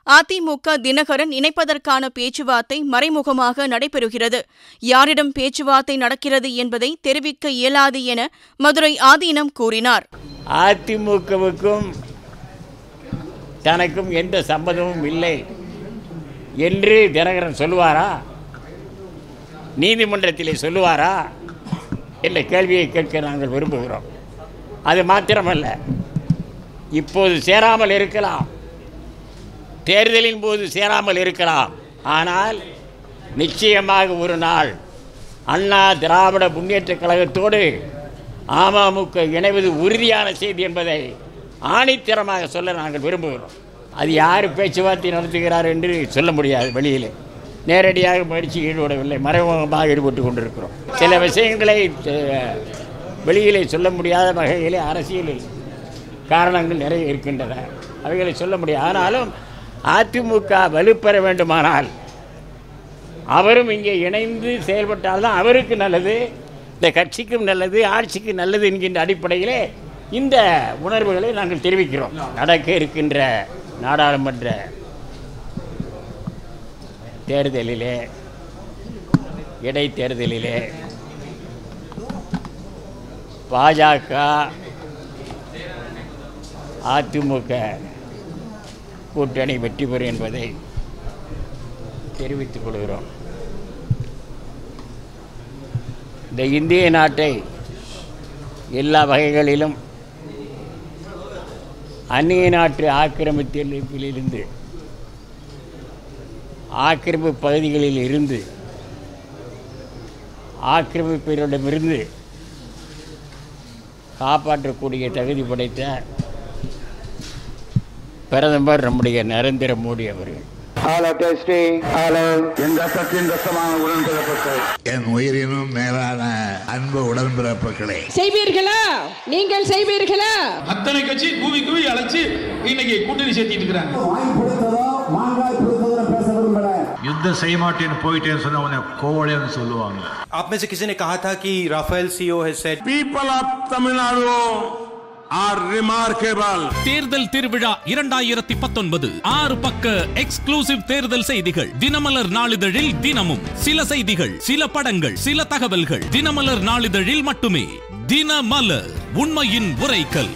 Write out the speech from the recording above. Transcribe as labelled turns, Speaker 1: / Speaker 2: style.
Speaker 1: அதிமுக தினகரன் இணைப்பதற்கான பேச்சுவார்த்தை மறைமுகமாக நடைபெறுகிறது. யாரிடம் பேச்சுவார்த்தை நடக்கிறது என்பதை தெரிவிக்க இயலாது என மதுரை ஆதீனம் கூறினார்.
Speaker 2: அதிமுகவுக்கும் தனக்கும் எந்த சம்பந்தமும் இல்லை என்று தினகரன் சொல்லுவாரா? நீதிமன்றத்திலே சொல்லுவாரா என்ற கேள்வியை கேட்க நாங்கள் விரும்புகிறோம். அது மாத்திரமல்ல, இப்போது சேராமல் இருக்கலாம், தேர்தலின் போது சேராமல் இருக்கலாம். ஆனால் நிச்சயமாக ஒரு நாள் அண்ணா திராவிட முன்னேற்றக் கழகத்தோடு அமமுக இணைவது உறுதியான செய்தி என்பதை ஆணித்தரமாக சொல்ல நாங்கள் விரும்புகிறோம். அது யார் பேச்சுவார்த்தை நடத்துகிறார் என்று சொல்ல முடியாது. வெளியிலே நேரடியாக முயற்சி ஈடுபடவில்லை, மறைமுகமாக ஈடுபட்டு கொண்டிருக்கிறோம். சில விஷயங்களை வெளியிலே சொல்ல முடியாத வகையிலே அரசியலில் காரணங்கள் நிறைய இருக்கின்றன, அவைகளை சொல்ல முடியாது. ஆனாலும் அதிமுக வலுப்பெற வேண்டுமானால் அவரும் இங்கே இணைந்து செயல்பட்டால்தான் அவருக்கு நல்லது, இந்த கட்சிக்கும் நல்லது, ஆட்சிக்கு நல்லது என்கின்ற அடிப்படையிலே இந்த உணர்வுகளை நாங்கள் தெரிவிக்கிறோம். நடக்க இருக்கின்ற நாடாளுமன்ற தேர்தலிலே, இடைத்தேர்தலிலே பாஜக அதிமுக கூட்டணி வெற்றி பெறும் என்பதை தெரிவித்துக் கொள்கிறோம். இந்த இந்திய நாட்டை எல்லா வகைகளிலும் அந்நிய நாட்டு ஆக்கிரமிப்பிலிருந்து, ஆக்கிரமிப்பு பகுதிகளில் இருந்து, ஆக்கிரமிப்பினரிடமிருந்து காப்பாற்றக்கூடிய தகுதி படைத்த பிரதமர் நம்முடைய நரேந்திர மோடி அவர்கள்.
Speaker 3: என் உயிரினும் மேலான அன்பு உடன்பிறப்புகளே,
Speaker 4: செய்வீர்களா? நீங்கள் செய்வீர்களா?
Speaker 5: அத்தனை கட்சி கூவி கூவி அழைச்சு இன்னைக்கு கூட்டணி சேர்த்திட்டு இருக்கிறாங்க.
Speaker 6: युद्ध செய்ய மாட்டேன்னு போயிட்டேன்னு சொன்னா உன்னை கோவலைன்னு சொல்லுவாங்க.
Speaker 7: आप में से किसी ने कहा था कि Rafale CEO has said
Speaker 3: people of Tamil Nadu are remarkable.
Speaker 8: தேர்தல் திருவிழா 2019 6 பக்க எக்ஸ்க்ளூசிவ் தேர்தல் செய்திகள். தினமலர் நாளிதழில் தினமும் சில செய்திகள், சில படங்கள், சில தகவல்கள். தினமலர் நாளிதழில் மட்டுமே. தினமலர், உண்மையின் உரைக்கல்.